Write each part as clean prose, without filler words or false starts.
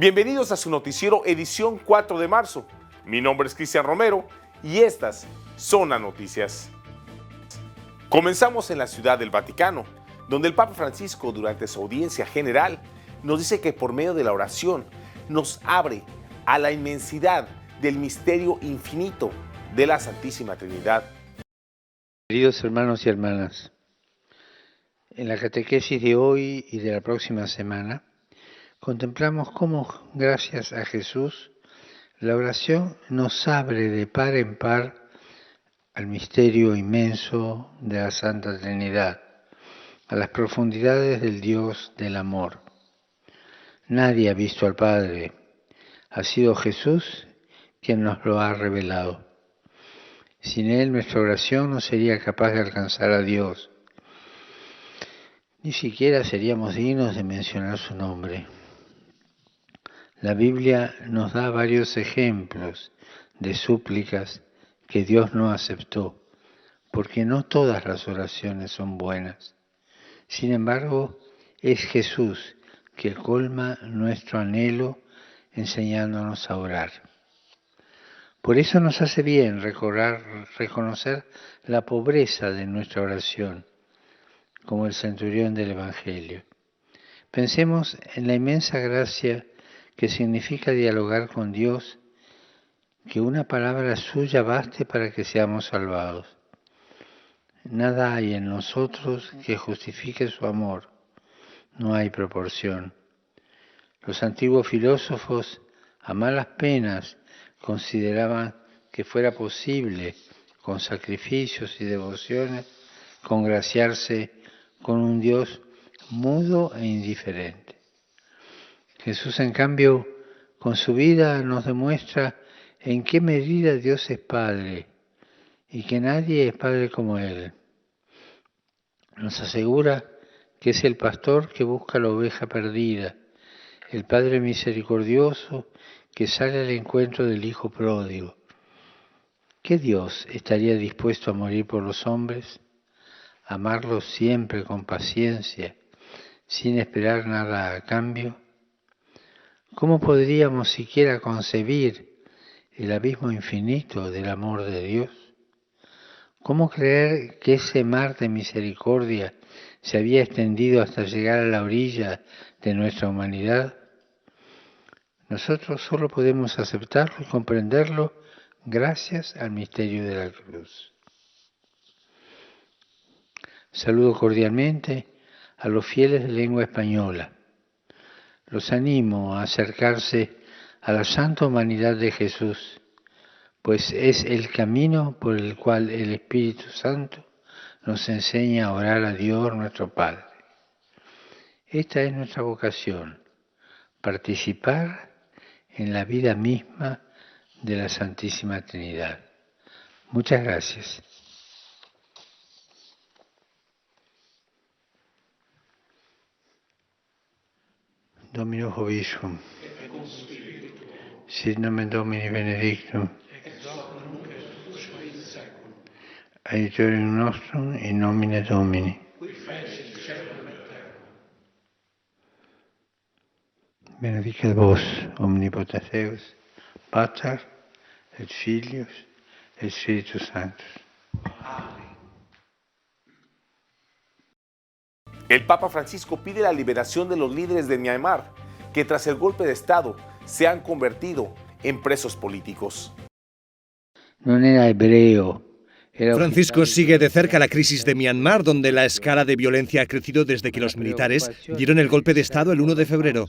Bienvenidos a su noticiero edición 4 de marzo. Mi nombre es Cristian Romero y estas son las noticias. Comenzamos en la Ciudad del Vaticano, donde el Papa Francisco, durante su audiencia general, nos dice que por medio de la oración nos abre a la inmensidad del misterio infinito de la Santísima Trinidad. Queridos hermanos y hermanas, en la catequesis de hoy y de la próxima semana, contemplamos cómo, gracias a Jesús, la oración nos abre de par en par al misterio inmenso de la Santa Trinidad, a las profundidades del Dios del amor. Nadie ha visto al Padre, ha sido Jesús quien nos lo ha revelado. Sin Él nuestra oración no sería capaz de alcanzar a Dios. Ni siquiera seríamos dignos de mencionar su nombre. La Biblia nos da varios ejemplos de súplicas que Dios no aceptó, porque no todas las oraciones son buenas. Sin embargo, es Jesús que colma nuestro anhelo enseñándonos a orar. Por eso nos hace bien reconocer la pobreza de nuestra oración, como el centurión del Evangelio. Pensemos en la inmensa gracia que significa dialogar con Dios, que una palabra suya baste para que seamos salvados. Nada hay en nosotros que justifique su amor, no hay proporción. Los antiguos filósofos, a malas penas, consideraban que fuera posible, con sacrificios y devociones, congraciarse con un Dios mudo e indiferente. Jesús, en cambio, con su vida nos demuestra en qué medida Dios es Padre y que nadie es Padre como Él. Nos asegura que es el pastor que busca la oveja perdida, el Padre misericordioso que sale al encuentro del Hijo pródigo. ¿Qué Dios estaría dispuesto a morir por los hombres? Amarlos siempre con paciencia, sin esperar nada a cambio. ¿Cómo podríamos siquiera concebir el abismo infinito del amor de Dios? ¿Cómo creer que ese mar de misericordia se había extendido hasta llegar a la orilla de nuestra humanidad? Nosotros solo podemos aceptarlo y comprenderlo gracias al misterio de la cruz. Saludo cordialmente a los fieles de lengua española. Los animo a acercarse a la santa humanidad de Jesús, pues es el camino por el cual el Espíritu Santo nos enseña a orar a Dios nuestro Padre. Esta es nuestra vocación, participar en la vida misma de la Santísima Trinidad. Muchas gracias. Dominus vobiscum. Sit nomen Domini benedictum. Aiutorium nostrum in nomine Domini. Benedicat vos, omnipotens Deus, Pater, et Filius, et Spiritus Sanctus. El Papa Francisco pide la liberación de los líderes de Myanmar, que tras el golpe de Estado se han convertido en presos políticos. No era hebreo. Francisco sigue de cerca la crisis de Myanmar, donde la escala de violencia ha crecido desde que los militares dieron el golpe de Estado el 1 de febrero.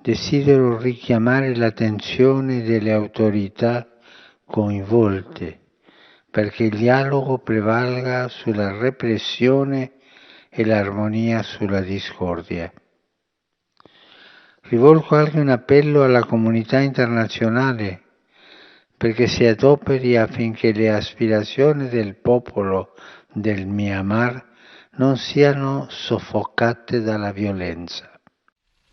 Desidero richiamare l'attenzione delle autorità coinvolte perché il dialogo prevalga sulla repressione e l'armonia sulla discordia. Rivolgo anche un appello alla comunità internazionale perché si adoperi affinché le aspirazioni del popolo del Myanmar non siano soffocate dalla violenza.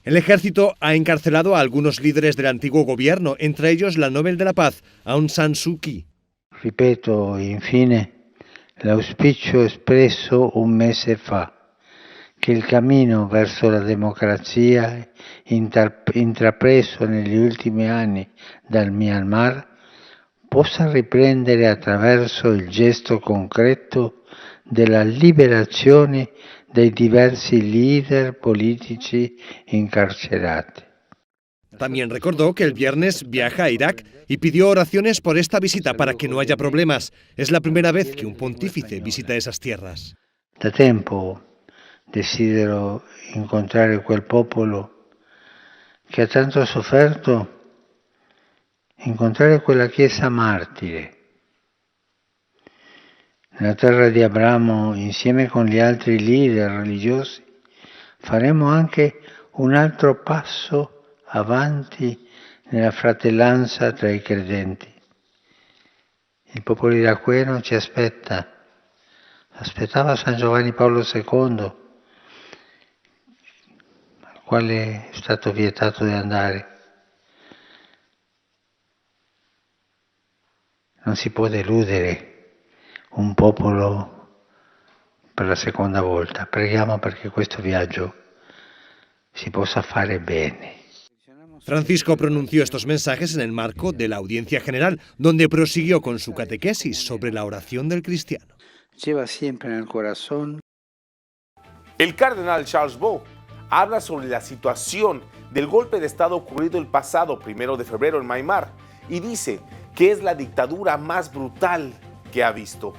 El ejército ha encarcelado a algunos líderes del antiguo gobierno, entre ellos la Nobel de la Paz, Aung San Suu Kyi. Ripeto, infine, l'auspicio espresso un mese fa, che il cammino verso la democrazia intrapreso negli ultimi anni dal Myanmar possa riprendere attraverso il gesto concreto della liberazione dei diversi leader políticos encarcelados. También recordó que el viernes viaja a Irak y pidió oraciones por esta visita para que no haya problemas. Es la primera vez que un pontífice visita esas tierras. Da tempo desidero incontrare quel popolo che ha tanto sofferto, incontrare quella chiesa martire. Nella terra di Abramo, insieme con gli altri leader religiosi, faremo anche un altro passo avanti nella fratellanza tra i credenti. Il popolo iracheno ci aspettava San Giovanni Paolo II, al quale è stato vietato di andare. Non si può deludere un popolo per la seconda volta. Preghiamo perché questo viaggio si possa fare bene. Francisco pronunció estos mensajes en el marco de la audiencia general, donde prosiguió con su catequesis sobre la oración del cristiano. Lleva siempre en el corazón. El cardenal Charles Bo habla sobre la situación del golpe de Estado ocurrido el pasado 1 de febrero en Myanmar y dice que es la dictadura más brutal que ha visto.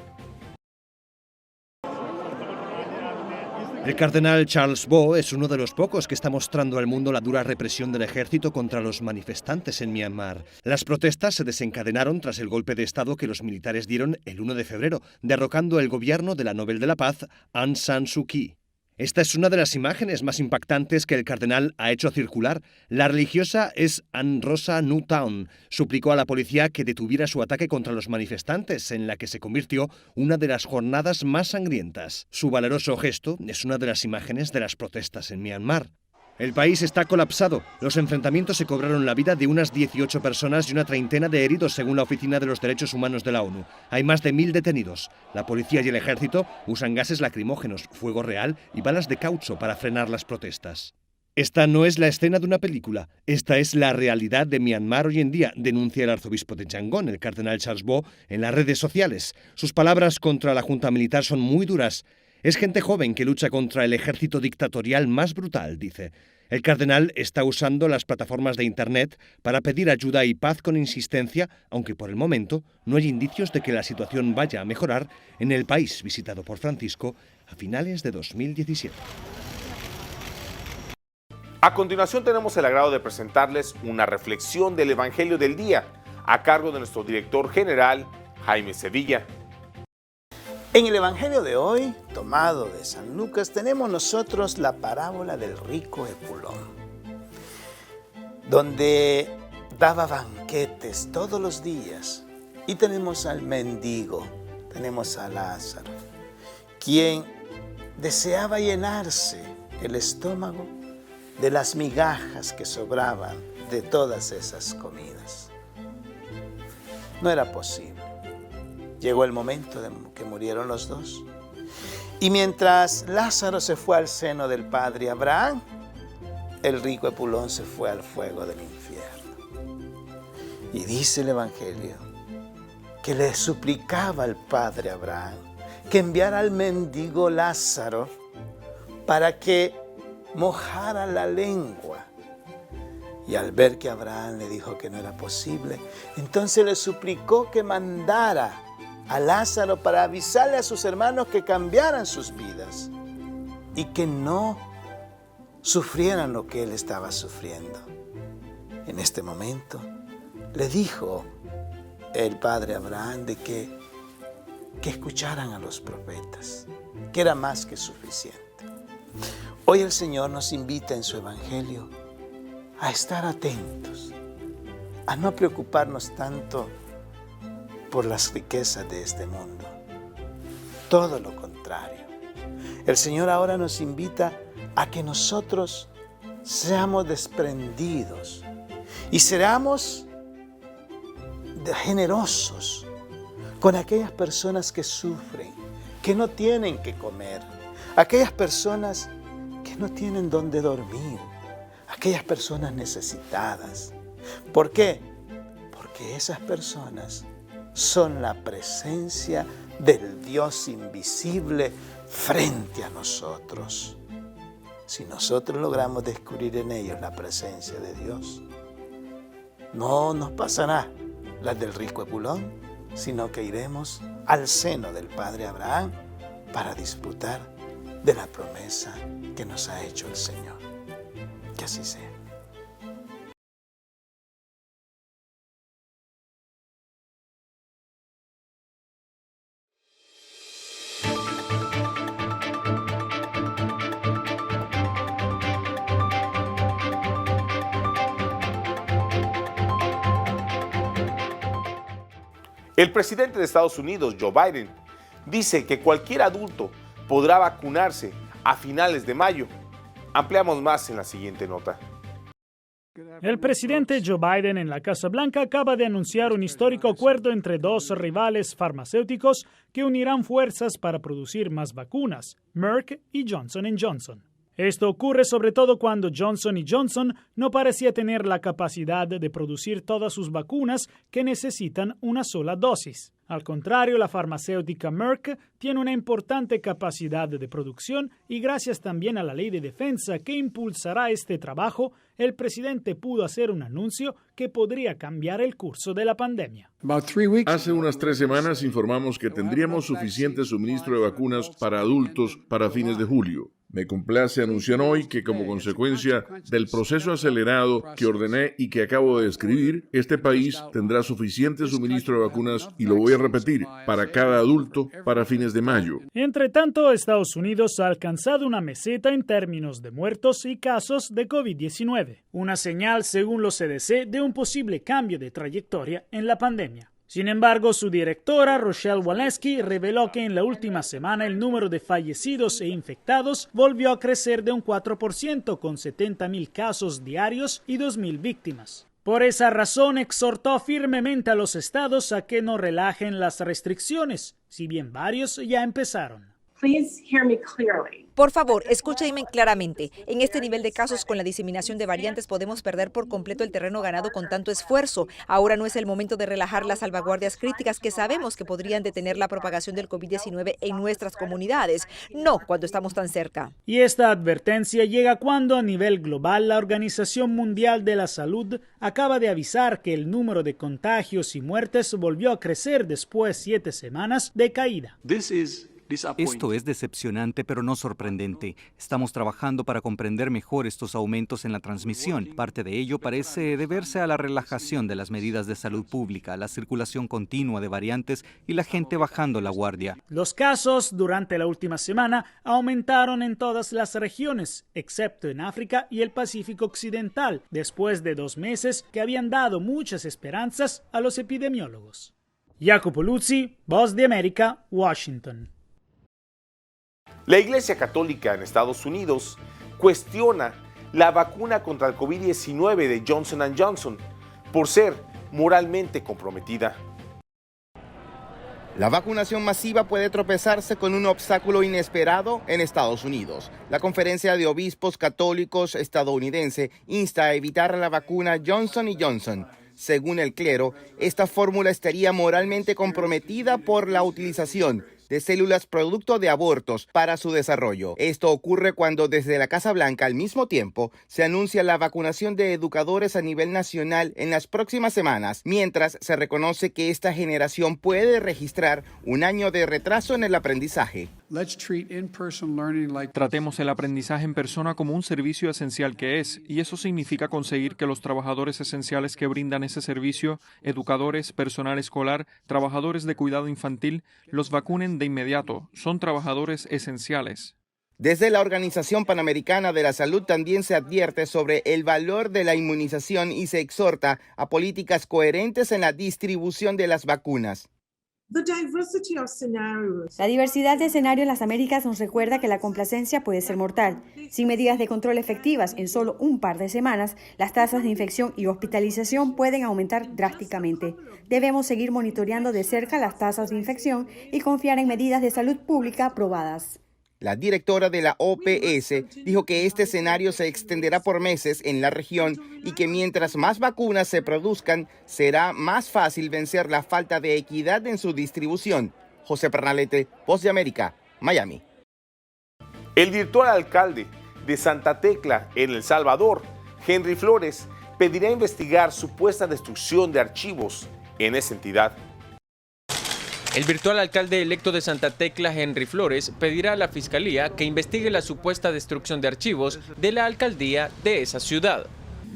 El cardenal Charles Bo es uno de los pocos que está mostrando al mundo la dura represión del ejército contra los manifestantes en Myanmar. Las protestas se desencadenaron tras el golpe de Estado que los militares dieron el 1 de febrero, derrocando el gobierno de la Nobel de la Paz, Aung San Suu Kyi. Esta es una de las imágenes más impactantes que el cardenal ha hecho circular. La religiosa es Ann Rosa Nu Taon. Suplicó a la policía que detuviera su ataque contra los manifestantes, en la que se convirtió una de las jornadas más sangrientas. Su valeroso gesto es una de las imágenes de las protestas en Myanmar. El país está colapsado. Los enfrentamientos se cobraron la vida de unas 18 personas y una treintena de heridos, según la Oficina de los Derechos Humanos de la ONU. Hay más de 1000 detenidos. La policía y el ejército usan gases lacrimógenos, fuego real y balas de caucho para frenar las protestas. Esta no es la escena de una película. Esta es la realidad de Myanmar hoy en día, denuncia el arzobispo de Yangon, el cardenal Charles Bo, en las redes sociales. Sus palabras contra la junta militar son muy duras. Es gente joven que lucha contra el ejército dictatorial más brutal, dice. El cardenal está usando las plataformas de Internet para pedir ayuda y paz con insistencia, aunque por el momento no hay indicios de que la situación vaya a mejorar en el país visitado por Francisco a finales de 2017. A continuación tenemos el agrado de presentarles una reflexión del Evangelio del Día a cargo de nuestro director general, Jaime Sevilla. En el Evangelio de hoy, tomado de San Lucas, tenemos nosotros la parábola del rico Epulón, donde daba banquetes todos los días. Y tenemos al mendigo, tenemos a Lázaro, quien deseaba llenarse el estómago de las migajas que sobraban de todas esas comidas. No era posible. Llegó el momento de que murieron los dos. Y mientras Lázaro se fue al seno del padre Abraham, el rico Epulón se fue al fuego del infierno. Y dice el Evangelio que le suplicaba al padre Abraham que enviara al mendigo Lázaro para que mojara la lengua. Y al ver que Abraham le dijo que no era posible, entonces le suplicó que mandara a Lázaro para avisarle a sus hermanos que cambiaran sus vidas y que no sufrieran lo que él estaba sufriendo. En este momento le dijo el padre Abraham de que escucharan a los profetas, que era más que suficiente. Hoy el Señor nos invita en su Evangelio a estar atentos, a no preocuparnos tanto por las riquezas de este mundo. Todo lo contrario. El Señor ahora nos invita a que nosotros seamos desprendidos y seamos generosos con aquellas personas que sufren, que no tienen que comer, aquellas personas que no tienen dónde dormir, aquellas personas necesitadas. ¿Por qué? Porque esas personas son la presencia del Dios invisible frente a nosotros. Si nosotros logramos descubrir en ellos la presencia de Dios, no nos pasará las del rico Epulón, sino que iremos al seno del Padre Abraham para disfrutar de la promesa que nos ha hecho el Señor. Que así sea. El presidente de Estados Unidos, Joe Biden, dice que cualquier adulto podrá vacunarse a finales de mayo. Ampliamos más en la siguiente nota. El presidente Joe Biden en la Casa Blanca acaba de anunciar un histórico acuerdo entre dos rivales farmacéuticos que unirán fuerzas para producir más vacunas, Merck y Johnson & Johnson. Esto ocurre sobre todo cuando Johnson & Johnson no parecía tener la capacidad de producir todas sus vacunas que necesitan una sola dosis. Al contrario, la farmacéutica Merck tiene una importante capacidad de producción y gracias también a la ley de defensa que impulsará este trabajo, el presidente pudo hacer un anuncio que podría cambiar el curso de la pandemia. Hace unas 3 semanas informamos que tendríamos suficiente suministro de vacunas para adultos para fines de julio. Me complace anunciar hoy que como consecuencia del proceso acelerado que ordené y que acabo de describir, este país tendrá suficiente suministro de vacunas, y lo voy a repetir, para cada adulto para fines de mayo. Entre tanto, Estados Unidos ha alcanzado una meseta en términos de muertos y casos de COVID-19, una señal, según los CDC, de un posible cambio de trayectoria en la pandemia. Sin embargo, su directora, Rochelle Walensky, reveló que en la última semana el número de fallecidos e infectados volvió a crecer de un 4%, con 70,000 casos diarios y 2,000 víctimas. Por esa razón, exhortó firmemente a los estados a que no relajen las restricciones, si bien varios ya empezaron. Por favor, escúchenme claramente. En este nivel de casos con la diseminación de variantes podemos perder por completo el terreno ganado con tanto esfuerzo. Ahora no es el momento de relajar las salvaguardias críticas que sabemos que podrían detener la propagación del COVID-19 en nuestras comunidades. No cuando estamos tan cerca. Y esta advertencia llega cuando a nivel global la Organización Mundial de la Salud acaba de avisar que el número de contagios y muertes volvió a crecer después de 7 semanas de caída. Esto es decepcionante, pero no sorprendente. Estamos trabajando para comprender mejor estos aumentos en la transmisión. Parte de ello parece deberse a la relajación de las medidas de salud pública, la circulación continua de variantes y la gente bajando la guardia. Los casos durante la última semana aumentaron en todas las regiones, excepto en África y el Pacífico Occidental, después de 2 meses que habían dado muchas esperanzas a los epidemiólogos. Jacopo Luzzi, Voz de América, Washington. La Iglesia Católica en Estados Unidos cuestiona la vacuna contra el COVID-19 de Johnson & Johnson por ser moralmente comprometida. La vacunación masiva puede tropezarse con un obstáculo inesperado en Estados Unidos. La Conferencia de Obispos Católicos estadounidense insta a evitar la vacuna Johnson & Johnson. Según el clero, esta fórmula estaría moralmente comprometida por la utilización de células producto de abortos para su desarrollo. Esto ocurre cuando desde la Casa Blanca al mismo tiempo se anuncia la vacunación de educadores a nivel nacional en las próximas semanas, mientras se reconoce que esta generación puede registrar un año de retraso en el aprendizaje. Tratemos el aprendizaje en persona como un servicio esencial que es, y eso significa conseguir que los trabajadores esenciales que brindan ese servicio, educadores, personal escolar, trabajadores de cuidado infantil, los vacunen de inmediato. Son trabajadores esenciales. Desde la Organización Panamericana de la Salud también se advierte sobre el valor de la inmunización y se exhorta a políticas coherentes en la distribución de las vacunas. La diversidad de escenarios en las Américas nos recuerda que la complacencia puede ser mortal. Sin medidas de control efectivas, en solo un par de semanas, las tasas de infección y hospitalización pueden aumentar drásticamente. Debemos seguir monitoreando de cerca las tasas de infección y confiar en medidas de salud pública probadas. La directora de la OPS dijo que este escenario se extenderá por meses en la región y que mientras más vacunas se produzcan, será más fácil vencer la falta de equidad en su distribución. José Pernalete, Voz de América, Miami. El virtual alcalde de Santa Tecla, en El Salvador, Henry Flores, pedirá investigar supuesta destrucción de archivos en esa entidad. El virtual alcalde electo de Santa Tecla, Henry Flores, pedirá a la Fiscalía que investigue la supuesta destrucción de archivos de la alcaldía de esa ciudad.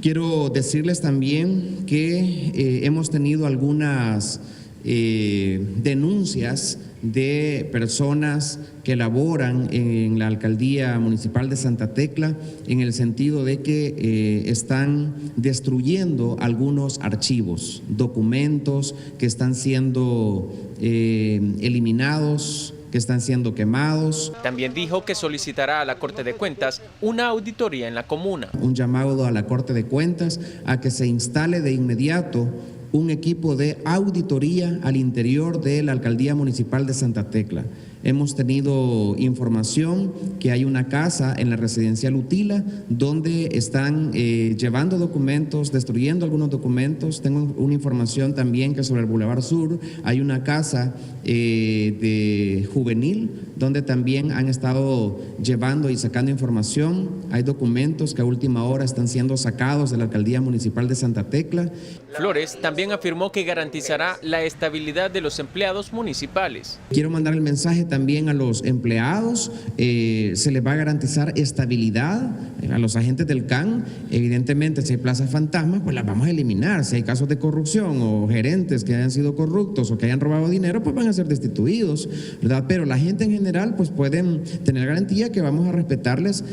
Quiero decirles también que hemos tenido algunas denuncias de personas que laboran en la alcaldía municipal de Santa Tecla en el sentido de que están destruyendo algunos archivos, documentos que están siendo eliminados, que están siendo quemados. También dijo que solicitará a la Corte de Cuentas una auditoría en la comuna. Un llamado a la Corte de Cuentas a que se instale de inmediato un equipo de auditoría al interior de la Alcaldía Municipal de Santa Tecla. Hemos tenido información que hay una casa en la residencial Utila donde están llevando documentos, destruyendo algunos documentos. Tengo una información también que sobre el Boulevard Sur hay una casa de juvenil donde también han estado llevando y sacando información. Hay documentos que a última hora están siendo sacados de la Alcaldía Municipal de Santa Tecla. Flores también afirmó que garantizará la estabilidad de los empleados municipales. Quiero mandar el mensaje también a los empleados, se les va a garantizar estabilidad a los agentes del CAN. Evidentemente, si hay plazas fantasmas, pues las vamos a eliminar. Si hay casos de corrupción o gerentes que hayan sido corruptos o que hayan robado dinero, pues van a ser destituidos, ¿verdad? Pero la gente en general, pues pueden tener garantía que vamos a respetarles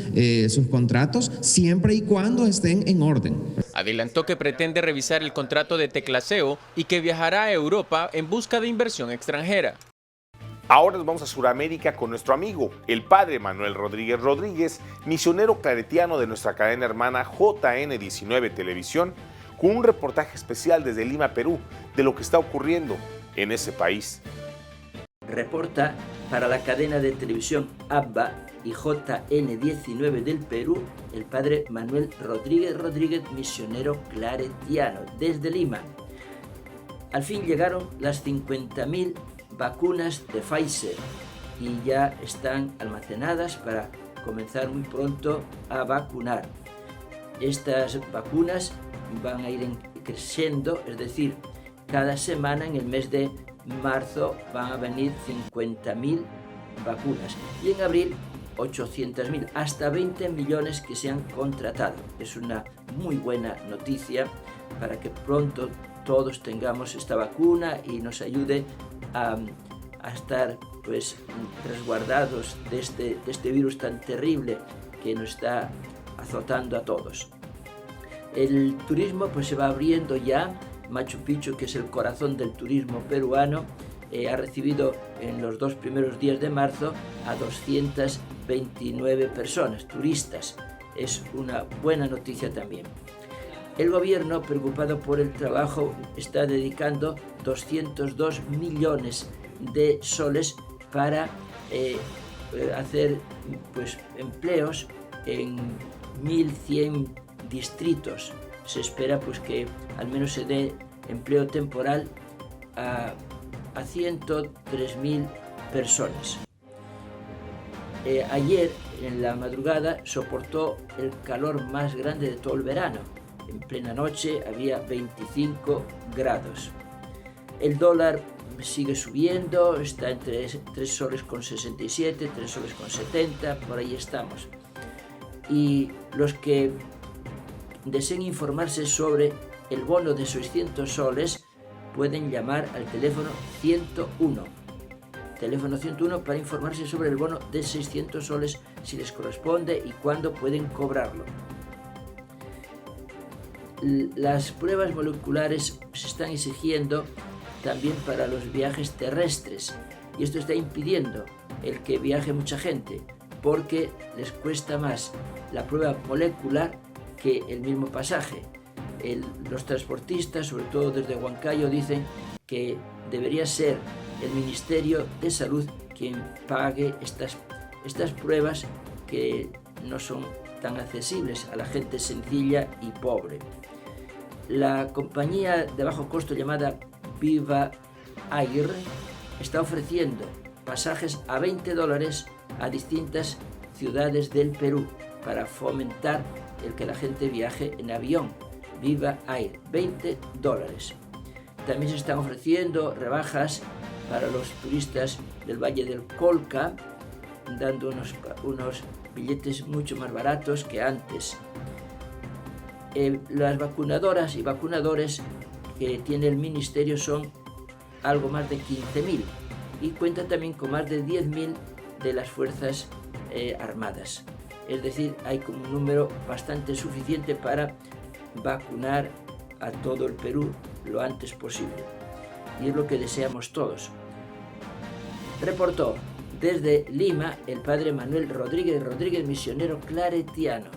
sus contratos siempre y cuando estén en orden. Adelantó que pretende revisar el contrato de teclaseo y que viajará a Europa en busca de inversión extranjera. Ahora nos vamos a Sudamérica con nuestro amigo, el padre Manuel Rodríguez Rodríguez, misionero claretiano de nuestra cadena hermana JN19 Televisión, con un reportaje especial desde Lima, Perú, de lo que está ocurriendo en ese país. Reporta para la cadena de televisión ABBA y JN19 del Perú, el padre Manuel Rodríguez Rodríguez, misionero claretiano, desde Lima. Al fin llegaron las 50.000 vacunas de Pfizer y ya están almacenadas para comenzar muy pronto a vacunar. Estas vacunas van a ir creciendo, es decir, cada semana en el mes de marzo van a venir 50.000 vacunas y en abril 800.000, hasta 20 millones que se han contratado. Es una muy buena noticia para que pronto todos tengamos esta vacuna y nos ayude a estar pues resguardados de este virus tan terrible que nos está azotando a todos. El turismo pues se va abriendo ya. Machu Picchu, que es el corazón del turismo peruano, ha recibido en los 2 primeros días de marzo a 229 personas, turistas. Es una buena noticia también. El gobierno, preocupado por el trabajo, está dedicando 202 millones de soles para hacer pues, empleos en 1.100 distritos. Se espera pues, que al menos se dé empleo temporal a 103.000 personas. Ayer, en la madrugada, soportó el calor más grande de todo el verano. En plena noche había 25 grados. El dólar sigue subiendo, está entre 3 soles con 67, 3 soles con 70, por ahí estamos. Y los que deseen informarse sobre el bono de 600 soles pueden llamar al teléfono 101. Teléfono 101 para informarse sobre el bono de 600 soles, si les corresponde y cuándo pueden cobrarlo. Las pruebas moleculares se están exigiendo también para los viajes terrestres y esto está impidiendo el que viaje mucha gente porque les cuesta más la prueba molecular que el mismo pasaje. Los transportistas, sobre todo desde Huancayo, dicen que debería ser el Ministerio de Salud quien pague Estas pruebas que no son tan accesibles a la gente sencilla y pobre. La compañía de bajo costo llamada Viva Air está ofreciendo pasajes a $20 a distintas ciudades del Perú para fomentar el que la gente viaje en avión. Viva Air, $20. También se están ofreciendo rebajas para los turistas del Valle del Colca, dando unos billetes mucho más baratos que antes. Las vacunadoras y vacunadores que tiene el ministerio son algo más de 15.000 y cuenta también con más de 10.000 de las Fuerzas Armadas. Es decir, hay como un número bastante suficiente para vacunar a todo el Perú lo antes posible. Y es lo que deseamos todos. Reportó desde Lima el padre Manuel Rodríguez, misionero claretiano.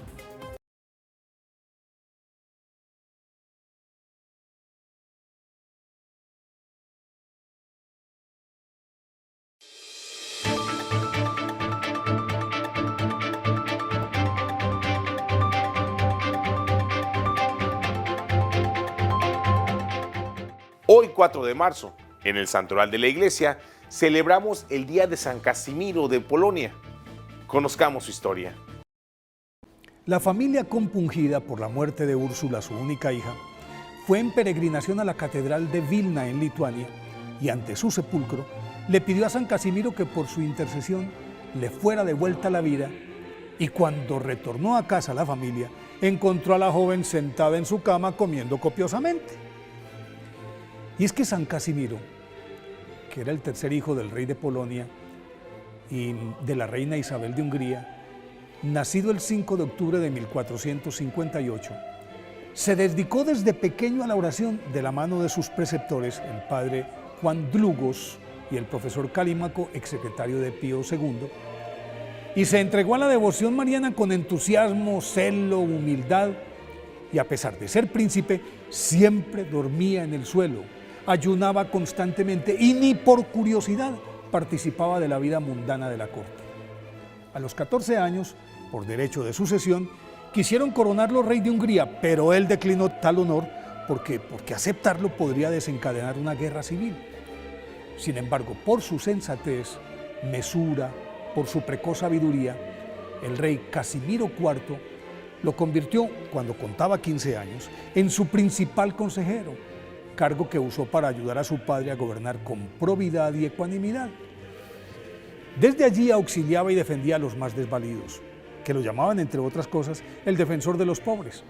Hoy, 4 de marzo, en el Santoral de la Iglesia, celebramos el Día de San Casimiro de Polonia. Conozcamos su historia. La familia, compungida por la muerte de Úrsula, su única hija, fue en peregrinación a la Catedral de Vilna, en Lituania, y ante su sepulcro le pidió a San Casimiro que por su intercesión le fuera devuelta la vida, y cuando retornó a casa la familia, encontró a la joven sentada en su cama comiendo copiosamente. Y es que San Casimiro, que era el tercer hijo del rey de Polonia y de la reina Isabel de Hungría, nacido el 5 de octubre de 1458, se dedicó desde pequeño a la oración de la mano de sus preceptores, el padre Juan Dlugos y el profesor Calímaco, exsecretario de Pío II, y se entregó a la devoción mariana con entusiasmo, celo, humildad, y a pesar de ser príncipe, siempre dormía en el suelo, ayunaba constantemente y ni por curiosidad participaba de la vida mundana de la corte. A los 14 años, por derecho de sucesión, quisieron coronarlo rey de Hungría, pero él declinó tal honor porque aceptarlo podría desencadenar una guerra civil. Sin embargo, por su sensatez, mesura, por su precoz sabiduría, el rey Casimiro IV lo convirtió, cuando contaba 15 años, en su principal consejero, cargo que usó para ayudar a su padre a gobernar con probidad y ecuanimidad. Desde allí auxiliaba y defendía a los más desvalidos, que lo llamaban, entre otras cosas, el defensor de los pobres.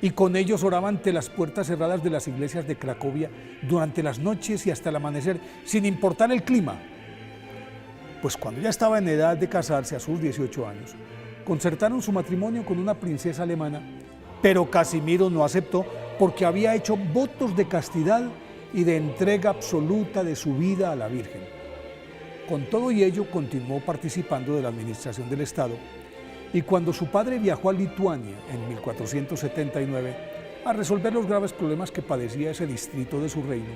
Y con ellos oraba ante las puertas cerradas de las iglesias de Cracovia durante las noches y hasta el amanecer, sin importar el clima. Pues cuando ya estaba en edad de casarse a sus 18 años, concertaron su matrimonio con una princesa alemana, pero Casimiro no aceptó porque había hecho votos de castidad y de entrega absoluta de su vida a la Virgen. Con todo y ello continuó participando de la administración del Estado, y cuando su padre viajó a Lituania en 1479 a resolver los graves problemas que padecía ese distrito de su reino,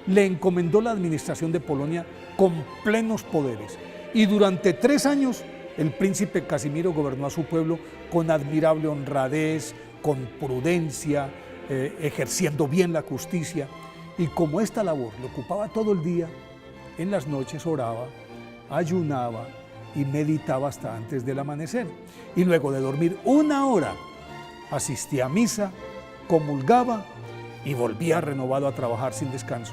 le encomendó la administración de Polonia con plenos poderes, y durante 3 años el príncipe Casimiro gobernó a su pueblo con admirable honradez, con prudencia, ejerciendo bien la justicia, y como esta labor le ocupaba todo el día, en las noches oraba, ayunaba y meditaba hasta antes del amanecer, y luego de dormir 1 hora asistía a misa, comulgaba y volvía renovado a trabajar sin descanso,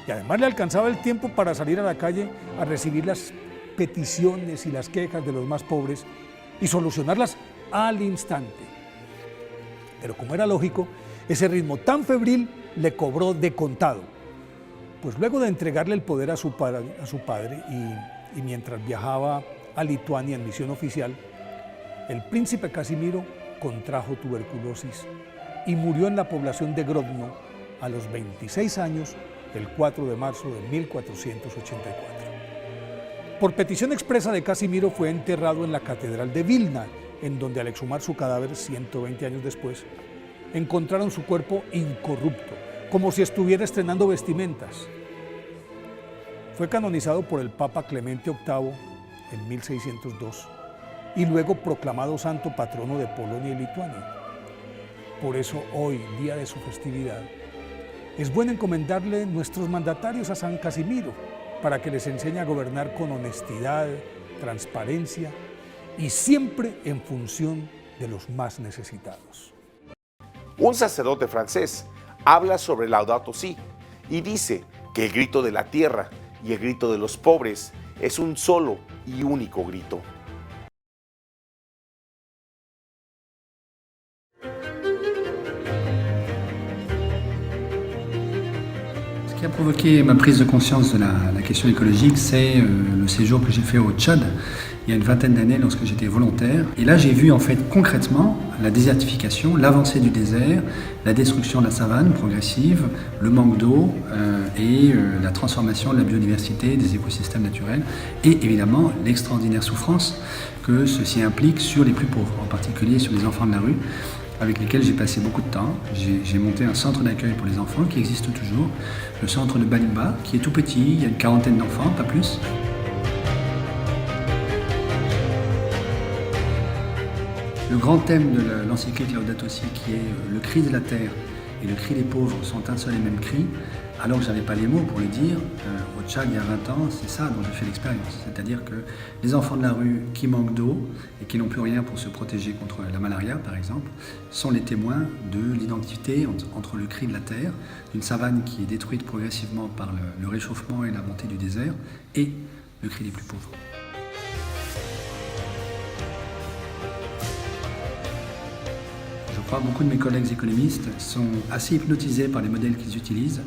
y además le alcanzaba el tiempo para salir a la calle a recibir las peticiones y las quejas de los más pobres y solucionarlas al instante. Pero como era lógico, ese ritmo tan febril le cobró de contado, pues luego de entregarle el poder a su padre y mientras viajaba a Lituania en misión oficial, el príncipe Casimiro contrajo tuberculosis y murió en la población de Grodno a los 26 años, el 4 de marzo de 1484. Por petición expresa de Casimiro fue enterrado en la Catedral de Vilna, en donde al exhumar su cadáver 120 años después, encontraron su cuerpo incorrupto, como si estuviera estrenando vestimentas. Fue canonizado por el Papa Clemente VIII en 1602 y luego proclamado santo patrono de Polonia y Lituania. Por eso hoy, día de su festividad, es bueno encomendarle nuestros mandatarios a San Casimiro para que les enseñe a gobernar con honestidad, transparencia y siempre en función de los más necesitados. Un sacerdote francés habla sobre Laudato Si y dice que el grito de la tierra y el grito de los pobres es un solo y único grito. Ce qui a provoqué ma prise de conscience de la question écologique, c'est le séjour que j'ai fait au Tchad il y a une vingtaine d'années lorsque j'étais volontaire. Et là, j'ai vu en fait concrètement la désertification, l'avancée du désert, la destruction de la savane progressive, le manque d'eau et la transformation de la biodiversité, des écosystèmes naturels et évidemment l'extraordinaire souffrance que ceci implique sur les plus pauvres, en particulier sur les enfants de la rue, avec lesquels j'ai passé beaucoup de temps. J'ai monté un centre d'accueil pour les enfants qui existe toujours, le centre de Balimba, qui est tout petit, il y a une quarantaine d'enfants, pas plus. Le grand thème de l'encyclique Laudato Si, qui est le cri de la terre et le cri des pauvres sont un seul et même cri, alors que je n'avais pas les mots pour le dire, au Tchad il y a 20 ans, c'est ça dont j'ai fait l'expérience. C'est-à-dire que les enfants de la rue qui manquent d'eau et qui n'ont plus rien pour se protéger contre la malaria, par exemple, sont les témoins de l'identité entre le cri de la terre, d'une savane qui est détruite progressivement par le réchauffement et la montée du désert, et le cri des plus pauvres. Je crois que beaucoup de mes collègues économistes sont assez hypnotisés par les modèles qu'ils utilisent,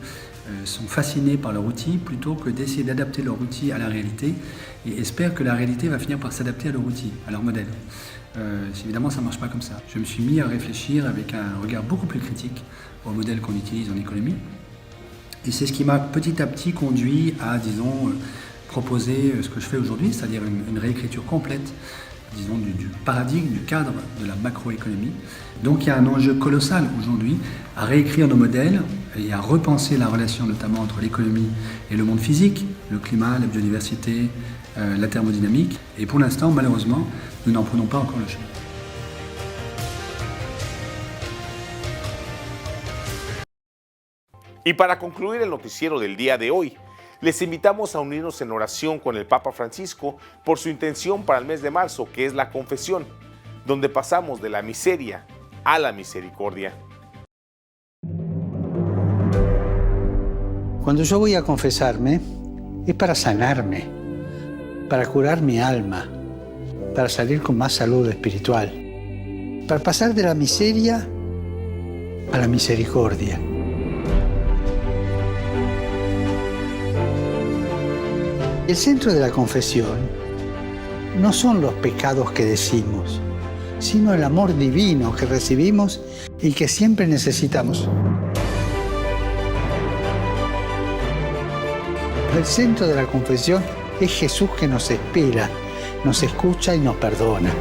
sont fascinés par leur outil plutôt que d'essayer d'adapter leur outil à la réalité et espèrent que la réalité va finir par s'adapter à leur outil, à leur modèle. Évidemment, ça ne marche pas comme ça. Je me suis mis à réfléchir avec un regard beaucoup plus critique au modèle qu'on utilise en économie. Et c'est ce qui m'a petit à petit conduit à, disons, proposer ce que je fais aujourd'hui, c'est-à-dire une réécriture complète, disons, du paradigme, du cadre de la macroéconomie. Donc il y a un enjeu colossal aujourd'hui à réécrire nos modèles et à repenser la relation notamment entre l'économie et le monde physique, le climat, la biodiversité, la thermodynamique. Et pour l'instant, malheureusement, nous n'en prenons pas encore le chemin. Y para concluir el noticiero del día de hoy, les invitamos a unirnos en oración con el Papa Francisco por su intención para el mes de marzo, que es la confesión, donde pasamos de la miseria a la misericordia. Cuando yo voy a confesarme, es para sanarme, para curar mi alma, para salir con más salud espiritual, para pasar de la miseria a la misericordia. El centro de la confesión no son los pecados que decimos, sino el amor divino que recibimos y que siempre necesitamos. El centro de la confesión es Jesús que nos espera, nos escucha y nos perdona.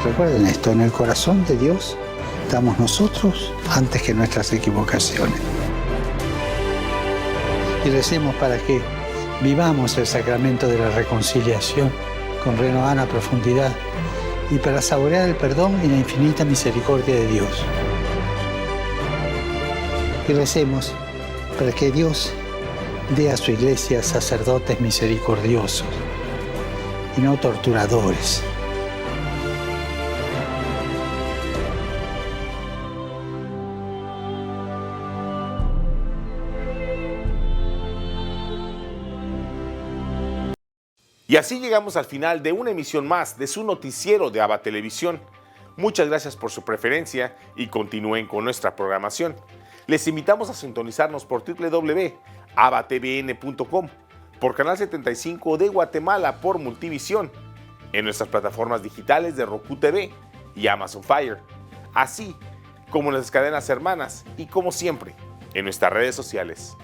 Recuerden esto, en el corazón de Dios estamos nosotros antes que nuestras equivocaciones. Y recemos para que vivamos el sacramento de la reconciliación con renovada profundidad y para saborear el perdón y la infinita misericordia de Dios. Y recemos para que Dios dé a su iglesia sacerdotes misericordiosos y no torturadores. Y así llegamos al final de una emisión más de su noticiero de ABA Televisión. Muchas gracias por su preferencia y continúen con nuestra programación. Les invitamos a sintonizarnos por www.abatvn.com, por Canal 75 de Guatemala por Multivisión, en nuestras plataformas digitales de Roku TV y Amazon Fire, así como en nuestras cadenas hermanas y como siempre, en nuestras redes sociales.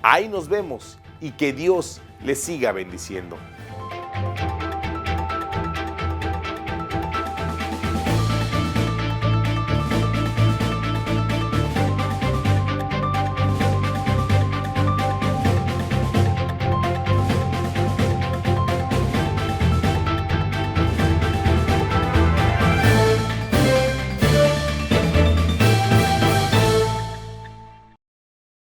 Ahí nos vemos y que Dios les siga bendiciendo.